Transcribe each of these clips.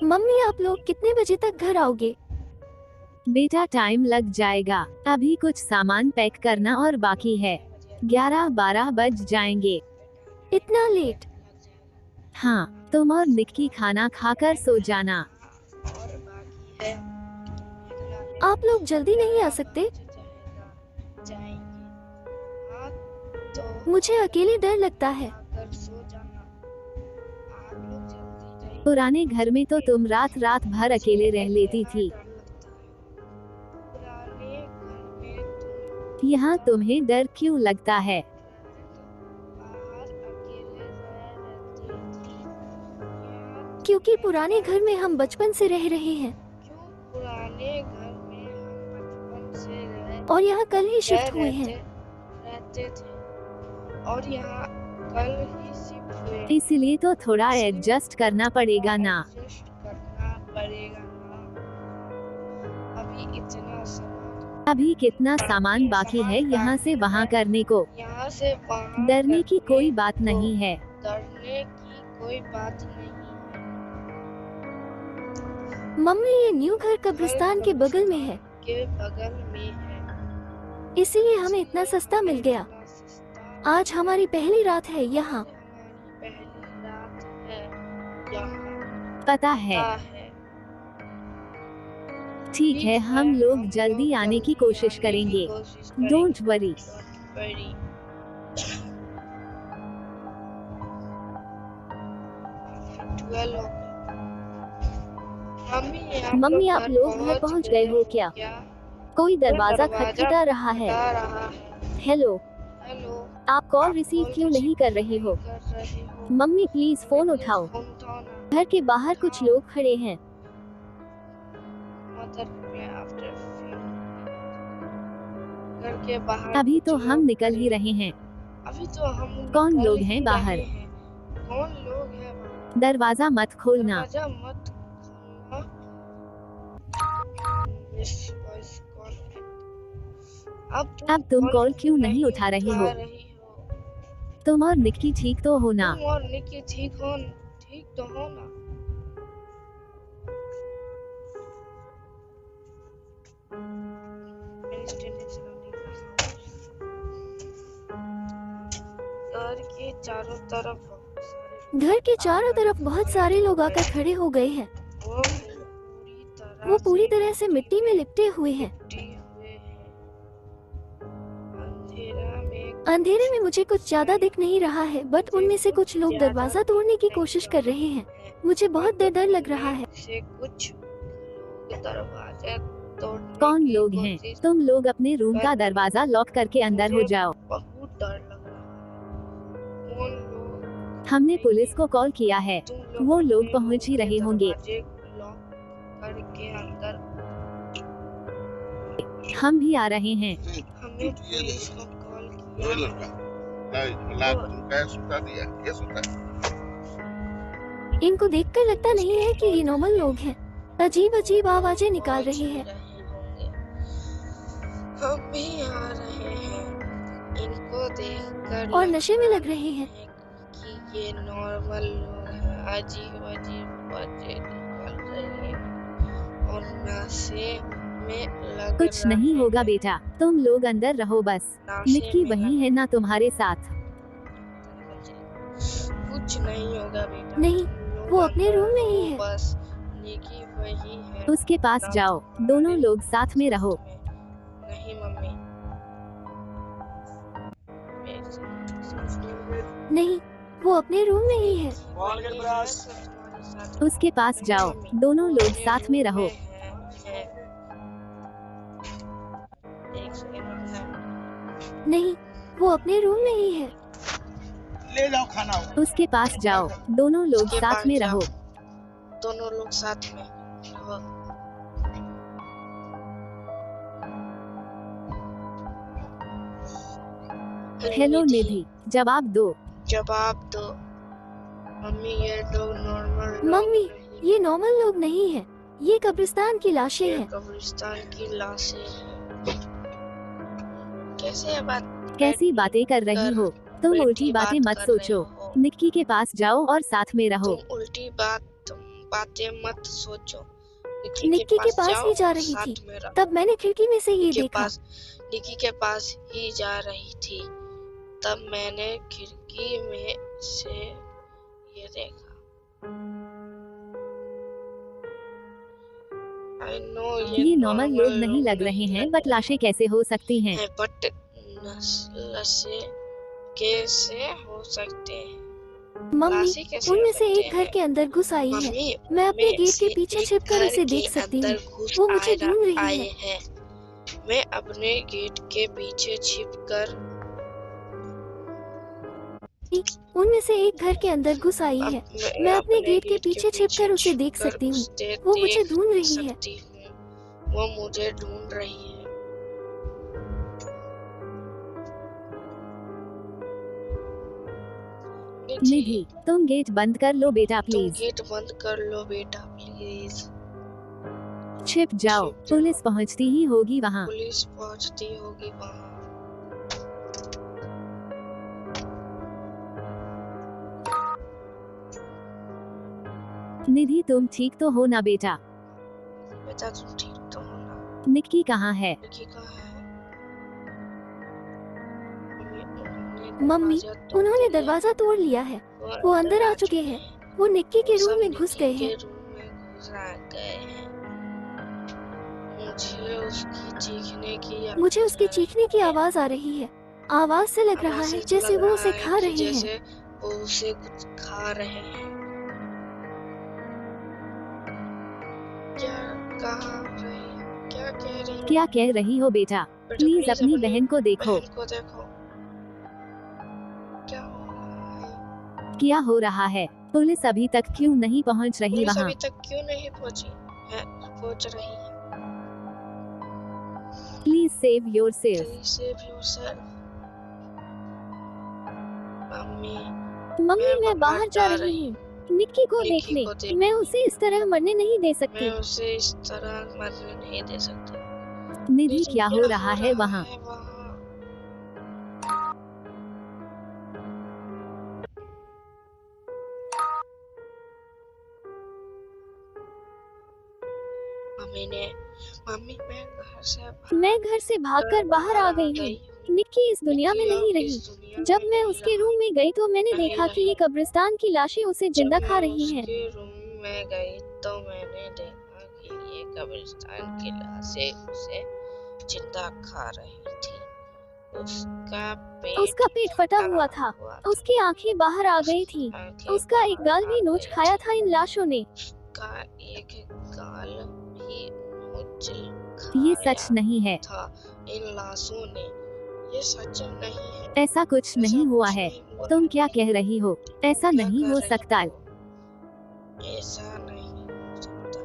Mummy, आप लोग कितने बजे तक घर आओगे? बेटा टाइम लग जाएगा, अभी कुछ सामान पैक करना और बाकी है। 11-12 बज जाएंगे। इतना लेट? हाँ, तुम और निक्की खाना खाकर सो जाना। आप लोग जल्दी नहीं आ सकते? मुझे अकेले डर लगता है। पुराने घर में तो तुम रात रात भर अकेले रह लेती थी। यहाँ तुम्हें डर क्यों लगता है? क्योंकि पुराने घर में हम बचपन से रह रहे हैं और यहाँ कल ही शिफ्ट हुए हैं। इसलिए तो थोड़ा एडजस्ट करना पड़ेगा ना। अभी कितना सामान बाकी है यहाँ से वहाँ करने को? डरने की कोई बात नहीं है। मम्मी, ये न्यू घर कब्रिस्तान के बगल में है, इसीलिए हमें इतना सस्ता मिल गया। आज हमारी पहली रात है यहाँ। पता है। ठीक है, हम लोग जल्दी आने की कोशिश करेंगे। Don't worry. मम्मी, आप लोग घर पहुँच गए हो क्या? कोई दरवाजा खटखटा रहा है। हेलो, आप कॉल रिसीव क्यों नहीं कर रही हो? मम्मी प्लीज फोन उठाओ। घर के बाहर कुछ लोग खड़े हैं। अभी तो हम निकल ही रहे हैं। कौन लोग हैं बाहर? दरवाजा मत खोलना। अब तुम कॉल क्यों नहीं उठा रही हो? तुम और निक्की ठीक तो हो ना? ठीक तो हो ना? घर के चारों तरफ बहुत सारे लोग आकर खड़े हो गए हैं। वो पूरी तरह से मिट्टी में लिपटे हुए हैं। अंधेरे में मुझे कुछ ज्यादा दिख नहीं रहा है, बट उनमें से कुछ लोग दरवाजा तोड़ने की कोशिश कर रहे हैं। मुझे बहुत डर लग रहा है। कौन लोग हैं? तुम लोग अपने रूम का दरवाजा लॉक करके अंदर हो जाओ। हमने पुलिस को कॉल किया है, वो लोग पहुंच ही रहे होंगे। हम भी आ रहे हैं। इनको देखकर लगता नहीं है कि ये नॉर्मल लोग हैं। अजीब अजीब आवाजें निकाल रहे हैं। हम भी आ रहे हैं। इनको देखकर और नशे में लग रहे हैं कि ये नॉर्मल लोग हैं। अजीब अजीब बातें निकाल रहे हैं और नशे में लग कुछ नहीं होगा बेटा, तुम लोग अंदर रहो बस। निक्की वही है ना तुम्हारे साथ? कुछ नहीं होगा बेटा। नहीं, वो अपने रूम में ही है। बस निक्की वही है। उसके पास जाओ, दोनों लोग साथ में रहो। नहीं मम्मी। नहीं, वो अपने रूम में ही है। उसके पास जाओ, दोनों लोग साथ में रहो। नहीं, वो अपने रूम में ही है। ले जाओ खाना। उसके पास जाओ, दोनों लोग साथ में रहो। दोनों लोग साथ में रहो। हेलो निधि, जवाब दो। जवाब दो। मम्मी ये लोग नॉर्मल लोग मम्मी नहीं, ये नॉर्मल लोग नहीं है, ये कब्रिस्तान की लाशें ये हैं। कब्रिस्तान की लाशें हैं। कैसी बातें कर रही हो? तुम उल्टी बातें मत सोचो। निक्की के पास जाओ और साथ में रहो। तुम उल्टी बातें मत सोचो। निक्की के पास जाओ ही जा और रही साथ थी, में रहो। तब मैंने खिड़की में से ये देखा। निक्की के पास ही जा रही थी, तब मैंने खिड़की में से ये देखा। I know ये नॉर्मल लोग नहीं लग रहे हैं, बट लाशें कैसे हो सकती हैं? बट लाशें कैसे हो सकते हैं? मम्मी लाशें कैसे उनमें हो से सकते एक घर हैं? के अंदर घुस आई है। मम्मी, मैं अपने उनमें गेट के से पीछे एक छिपकर घर उसे के देख सकती हूँ। अंदर घुस वो मुझे ढूंढ रही आए है। हैं। मैं अपने गेट के पीछे छिपकर उनमें से एक घर के अंदर घुस आई है। मैं अपने गेट के पीछे छिपकर उसे देख सकती हूँ। वो मुझे ढूंढ रही है। वो मुझे ढूंढ रही है। निधि, तुम गेट बंद कर लो बेटा तुम प्लीज। गेट बंद कर लो बेटा प्लीज। छिप जाओ, छिप जाओ। पुलिस पहुंचती ही होगी वहाँ। पुलिस पहुंचती होगी वहाँ। निधि तुम ठीक तो हो ना बेटा? बेटा तुम ठीक तो हो ना? निक्की कहाँ है? निक्की कहाँ है? मम्मी उन्होंने दरवाजा तोड़ लिया है। वो अंदर आ चुके हैं। वो निक्की के रूम में घुस गए हैं। मुझे उसकी चीखने की आवाज आ रही है। आवाज से लग रहा है जैसे वो उसे खा रहे हैं। जैसे वो उसे कुछ खा रहे हैं। क्या कह रही है? क्या कह रही है? क्या कह रही हो बेटा? प्लीज अपनी बहन को देखो। बहन को देखो। क्या हो रहा है? क्या हो रहा है? पुलिस अभी तक क्यों नहीं पहुंच रही पुलिस वहाँ? अभी तक क्यों नहीं पहुंची है? पहुंच रही है। Please save yourself. Please save yourself. Mummy mummy मैं बाहर जा रही हूँ निक्की को निक्की देखने। को देखने। मैं उसे इस तरह मरने नहीं दे मैं सकती। उसे इस तरह मरने नहीं दे सकती। निधि क्या हो रहा है वहाँ? मम्मी मैं घर से भागकर बाहर आ गई हूँ। निक्की इस दुनिया में नहीं रही। जब मैं उसके रूम में गई तो मैंने देखा कि ये कब्रिस्तान की लाशें उसे जिंदा खा रही हैं। उसके रूम में गई तो मैंने देखा कि ये कब्रिस्तान की लाशें उसे जिंदा खा रही थी। उसका पेट फटा हुआ था। उसकी आंखें बाहर आ गई थी। उसका एक गाल भी नोच खाया था इन लाशों ने। उसका एक गाल भी नोच ये खाया सच नहीं है। था इन लाशों ने। ये सच नहीं है। ऐसा कुछ नहीं हुआ है। तुम क्या कह रही हो? ऐसा क्या नहीं कर हो रही सकता। हो? ऐसा नहीं हो सकता।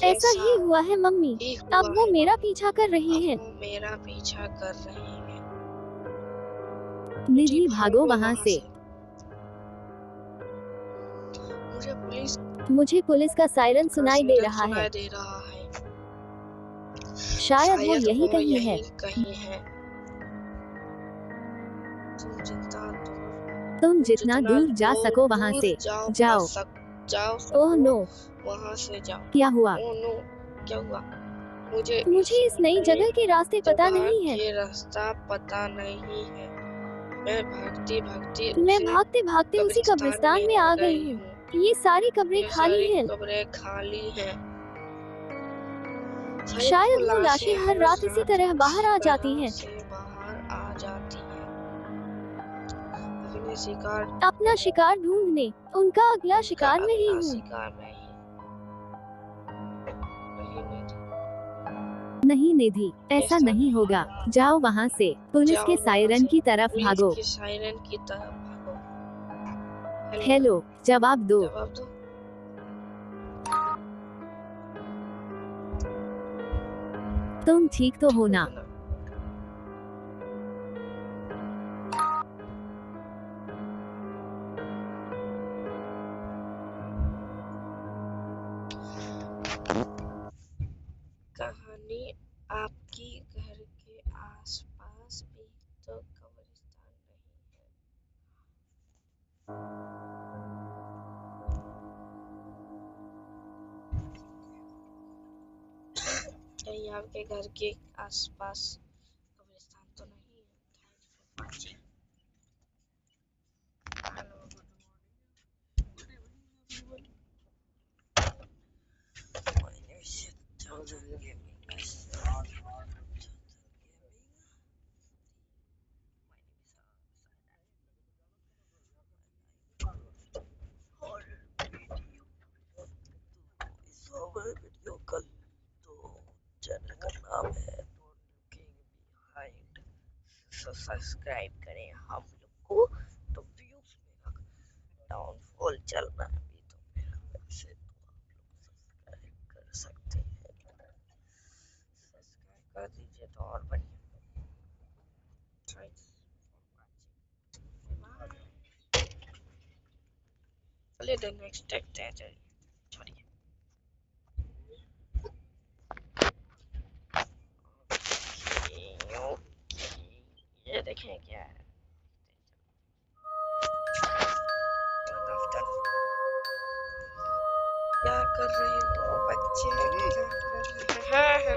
ऐसा ही हुआ है मम्मी। ही हुआ अब वो है। मेरा पीछा कर रही अब हैं। वो मेरा पीछा कर रही है। निधि भागो वहाँ से। मुझे पुलिस का सायरन सुनाई दे रहा है। सुनाई दे रहा है। शायद वो यही कहीं है। कहीं है। तुम जितना दूर जा सको वहाँ से जाओ। जाओ ओह नो वहाँ से जाओ। क्या हुआ? ओह नो क्या हुआ? मुझे इस नई जगह के रास्ते पता नहीं है। ये रास्ता पता नहीं है। मैं भागते भागते उसी कब्रिस्तान में आ गई हूँ। ये सारी कब्रें खाली हैं। कब्रें खाली हैं। शायद वो लाशें हर रात इसी तरह बाहर आ जाती हैं। अपना शिकार ढूंढने। उनका अगला शिकार नहीं हूँ। नहीं निधि, ऐसा नहीं होगा। जाओ वहाँ से। पुलिस के सायरन की तरफ भागो। हेलो, जवाब दो। तुम ठीक तो हो ना? कहानी आपकी घर के आसपास भी तो कब्रिस्तान नहीं है। कहीं आपके घर के आसपास कब्रिस्तान तो नहीं है। Hello, my name is Children Gaming. Video कल तो चैनल का नाम है सब्सक्राइब करें हम लोग को। तो व्यूज मेरा डाउनफॉल चल रहा है अभी, तो मेरा वैसे तो आप लोग सब्सक्राइब कर सकते हैं, सब्सक्राइब कर दीजिए तो और बढ़िया। चलिए द नेक्स्ट देखते हैं। चलिए छोड़िए। ये देखें क्या है। क्या कर रहे हो बच्चे, क्या कर रहे हैं?